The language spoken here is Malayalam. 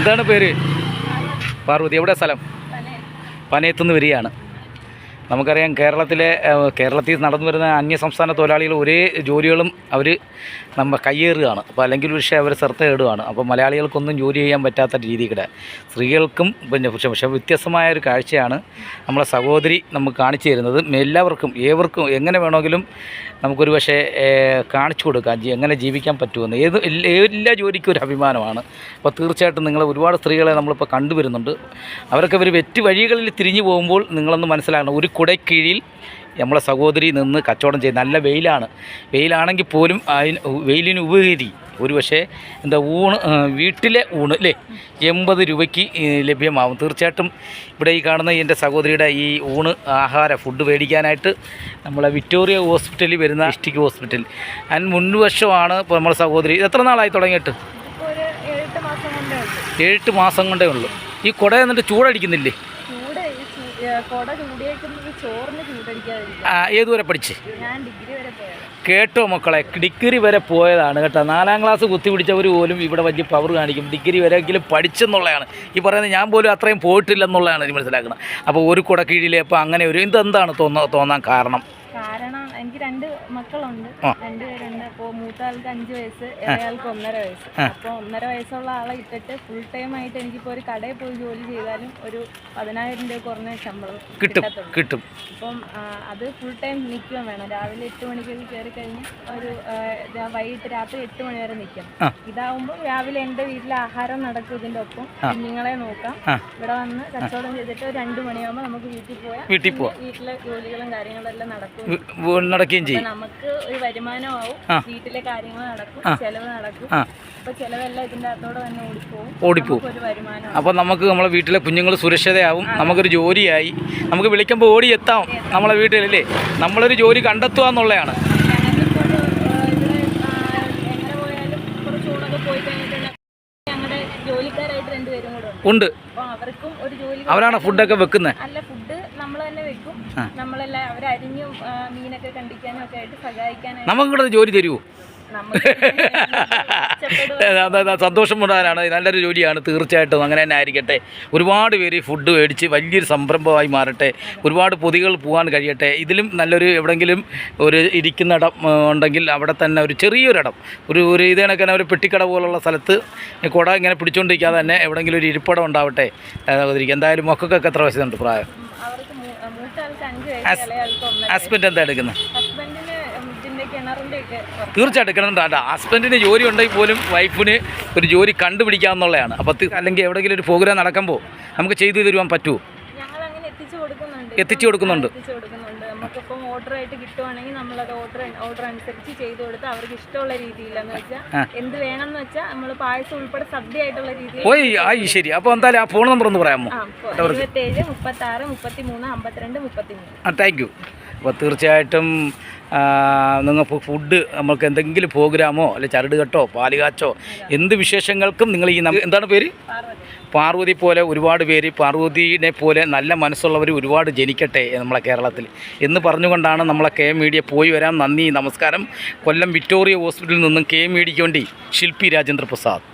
എന്താണ് പേര്? പാർവതി. എവിടെ സ്ഥലം? പനയത്തുനിന്ന് വരികയാണ്. നമുക്കറിയാം കേരളത്തിൽ നടന്നു വരുന്ന അന്യസംസ്ഥാന തൊഴിലാളികൾ ഒരേ ജോലികളും അവർ കയ്യേറുകയാണ്. അപ്പോൾ അല്ലെങ്കിൽ പക്ഷേ അവർ ശ്രദ്ധ ഇടുകയാണ്. അപ്പോൾ മലയാളികൾക്കൊന്നും ജോലി ചെയ്യാൻ പറ്റാത്ത രീതിയുടെ സ്ത്രീകൾക്കും പക്ഷേ വ്യത്യസ്തമായ ഒരു കാഴ്ചയാണ് നമ്മളെ സഹോദരി നമുക്ക് കാണിച്ചു തരുന്നത്. ഏവർക്കും എങ്ങനെ വേണമെങ്കിലും നമുക്കൊരു പക്ഷേ കാണിച്ചു കൊടുക്കാം എങ്ങനെ ജീവിക്കാൻ പറ്റുമെന്ന്. എല്ലാ ജോലിക്കും ഒരു അഭിമാനമാണ്. അപ്പോൾ തീർച്ചയായിട്ടും നിങ്ങൾ ഒരുപാട് സ്ത്രീകളെ നമ്മളിപ്പോൾ കണ്ടുവരുന്നുണ്ട്. അവരൊക്കെ ഒരു വെറ്റ് വഴികളിൽ തിരിഞ്ഞു പോകുമ്പോൾ നിങ്ങളൊന്ന് മനസ്സിലാക്കണം, ഒരു കുടക്കീഴിൽ നമ്മളെ സഹോദരി നിന്ന് കച്ചവടം ചെയ്ത് നല്ല വെയിലാണെങ്കിൽ പോലും വെയിലിന് ഉപരി ഒരു പക്ഷേ വീട്ടിലെ ഊണ് അല്ലേ 80 രൂപയ്ക്ക് ലഭ്യമാവും. തീർച്ചയായിട്ടും ഇവിടെ ഈ കാണുന്ന എൻ്റെ സഹോദരിയുടെ ഈ ഫുഡ് മേടിക്കാനായിട്ട് നമ്മളെ വിക്ടോറിയ ഹോസ്പിറ്റലിൽ വരുന്ന ഡിസ്ട്രിക്ട് ഹോസ്പിറ്റൽ അതിന് മുൻവശമാണ് ഇപ്പോൾ നമ്മളെ സഹോദരി. എത്ര നാളായി തുടങ്ങിയിട്ട്? 7 മാസം കൊണ്ടേ ഉള്ളൂ. ഈ കുട എന്നിട്ട് ചൂടടിക്കുന്നില്ലേ? ഏതുവരെ പഠിച്ച്? കേട്ടോ മക്കളെ, ഡിഗ്രി വരെ പോയതാണ് കേട്ടോ. 4ാം ക്ലാസ് കുത്തിപിടിച്ചവർ പോലും ഇവിടെ വലിയ പവർ കാണിക്കും. ഡിഗ്രി വരെയെങ്കിലും പഠിച്ചെന്നുള്ളതാണ് ഈ പറയുന്നത്. ഞാൻ പോലും അത്രയും പോയിട്ടില്ലെന്നുള്ളതാണ് എനിക്ക് മനസ്സിലാക്കുന്നത്. അപ്പോൾ ഒരു കുട കീഴിലെ അപ്പോൾ അങ്ങനെ ഒരു ഇതെന്താണ് തോന്നാൻ കാരണം? എനിക്ക് 2 മക്കളുണ്ട്, 2 പേരുണ്ട്. അപ്പോൾ മൂത്താൾക്ക് 5 വയസ്സ്, ഇളയാൾക്ക് 1.5 വയസ്സ്. അപ്പോൾ 1.5 വയസ്സുള്ള ആളെ ഇട്ടിട്ട് ഫുൾ ടൈം ആയിട്ട് എനിക്കിപ്പോൾ ഒരു കടയിൽ പോയി ജോലി ചെയ്താലും ഒരു 10,000 രൂപ കുറഞ്ഞ ശമ്പളം കിട്ടും. അപ്പം അത് ഫുൾ ടൈം നിൽക്കുകയും വേണം. രാവിലെ 8 മണിക്ക് കയറി കഴിഞ്ഞ് ഒരു വൈകിട്ട് രാത്രി 8 മണി വരെ നിൽക്കണം. ഇതാവുമ്പോൾ രാവിലെ എൻ്റെ വീട്ടിലെ ആഹാരം നടക്കും, ഇതിൻ്റെ ഒപ്പം കുഞ്ഞുങ്ങളെ നോക്കാം. ഇവിടെ വന്ന് കച്ചവടം ചെയ്തിട്ട് 2 മണിയാകുമ്പോൾ നമുക്ക് വീട്ടിൽ പോവാം. വീട്ടിലെ ജോലികളും കാര്യങ്ങളും എല്ലാം നടക്കുകയും ചെയ്യും. നമുക്ക് ഒരു വരുമാനമാവും, വീട്ടിലെ കാര്യങ്ങൾ നടക്കും, ചെലവ് നടക്കും. അപ്പൊ ചെലവെല്ലാം ഇതിന്റെ അകത്തോടെ തന്നെ ഓടിപ്പോവും. ഒരു വരുമാനം. അപ്പോൾ നമുക്ക് നമ്മളെ വീട്ടിലെ കുഞ്ഞുങ്ങൾ സുരക്ഷിതയാവും, നമുക്കൊരു ജോലിയായി, നമുക്ക് വിളിക്കുമ്പോൾ ഓടിയെത്താം നമ്മളെ വീട്ടിലല്ലേ. നമ്മളൊരു ജോലി കണ്ടെത്തുക എന്നുള്ളതാണ്. എങ്ങനെ പോയാലും കുറച്ചുകൂടെ പോയി കഴിഞ്ഞിട്ടുണ്ടെങ്കിൽ ഞങ്ങളുടെ ജോലിക്കാരായിട്ട് 2 പേരും കൂടെ ഉണ്ട്. അപ്പൊ അവർക്കും ഒരു ജോലി. അവരാണ് ഫുഡൊക്കെ വെക്കുന്നത്? അല്ല, ഫുഡ് നമ്മൾ തന്നെ വെക്കും. നമ്മളെല്ലാം അവരരിഞ്ഞും മീനൊക്കെ കണ്ടിക്കാനും ഒക്കെ ആയിട്ട് സഹായിക്കാനായിട്ട്. നമുക്കിവിടെ ജോലി തരുമോ? സന്തോഷം മുടാനാണ്. നല്ലൊരു ജോലിയാണ്. തീർച്ചയായിട്ടും അങ്ങനെ തന്നെ ആയിരിക്കട്ടെ. ഒരുപാട് പേര് ഫുഡ് മേടിച്ച് വലിയൊരു സംരംഭമായി മാറട്ടെ. ഒരുപാട് പൊതികൾ പോകാൻ കഴിയട്ടെ. ഇതിലും നല്ലൊരു എവിടെയെങ്കിലും ഒരു ഇരിക്കുന്നിടം ഉണ്ടെങ്കിൽ അവിടെ തന്നെ ഒരു ചെറിയൊരിടം, ഒരു ഇത് കണക്കാன ഒരു പെട്ടിക്കട പോലുള്ള സ്ഥലത്ത് കുട ഇങ്ങനെ പിടിച്ചുകൊണ്ടിരിക്കാതെ തന്നെ എവിടെയെങ്കിലും ഒരു ഇരിപ്പിടം ഉണ്ടാവട്ടെ. എന്തായാലും മക്കൾക്കൊക്കെ എത്ര വയസ്സുണ്ട് പ്രായം? ഹസ്ബൻഡ് എന്താ എടുക്കുന്നത്? തീർച്ചയായിട്ടും കിണറുണ്ട്. ഹസ്ബൻഡിന് ജോലി ഉണ്ടെങ്കിൽ പോലും വൈഫിന് ഒരു ജോലി കണ്ടുപിടിക്കാമെന്നുള്ളതാണ്. അപ്പോൾ അല്ലെങ്കിൽ എവിടെയെങ്കിലും ഒരു പ്രോഗ്രാം നടക്കുമ്പോൾ നമുക്ക് ചെയ്തു തരുവാൻ പറ്റുമോ? എത്തിച്ചു കൊടുക്കുന്നുണ്ട്. നമുക്കിപ്പം ഓർഡറായിട്ട് കിട്ടുവാണെങ്കിൽ നമ്മളത് ഓർഡർ അനുസരിച്ച് ചെയ്തു കൊടുത്ത് അവർക്ക് ഇഷ്ടമുള്ള രീതിയിലെന്ന് വെച്ചാൽ എന്ത് വേണമെന്ന് വെച്ചാൽ നമ്മൾ പായസം ഉൾപ്പെടെ സദ്യയായിട്ടുള്ള രീതിയിൽ. ശരി. അപ്പോൾ എന്തായാലും ആ ഫോൺ നമ്പർ ഒന്ന് പറയാമോ? 77 36 33 52 33. Thank you. അപ്പോൾ തീർച്ചയായിട്ടും നിങ്ങൾക്ക് ഫുഡ് നമുക്ക് എന്തെങ്കിലും പ്രോഗ്രാമോ അല്ലെങ്കിൽ ചരടുകെട്ടോ പാലുകാച്ചോ എന്ത് വിശേഷങ്ങൾക്കും നിങ്ങൾ എന്താണ് പേര്? പാർവതി പോലെ ഒരുപാട് പേര്, പാർവതിനെ പോലെ നല്ല മനസ്സുള്ളവർ ഒരുപാട് ജനിക്കട്ടെ നമ്മളെ കേരളത്തിൽ എന്ന് പറഞ്ഞുകൊണ്ടാണ് നമ്മളെ കെ മീഡിയ പോയി വരാം. നന്ദി, നമസ്കാരം. കൊല്ലം വിക്ടോറിയ ഹോസ്പിറ്റലിൽ നിന്നും കെ മീഡിയയ്ക്ക് വേണ്ടി ശില്പി രാജേന്ദ്ര പ്രസാദ്.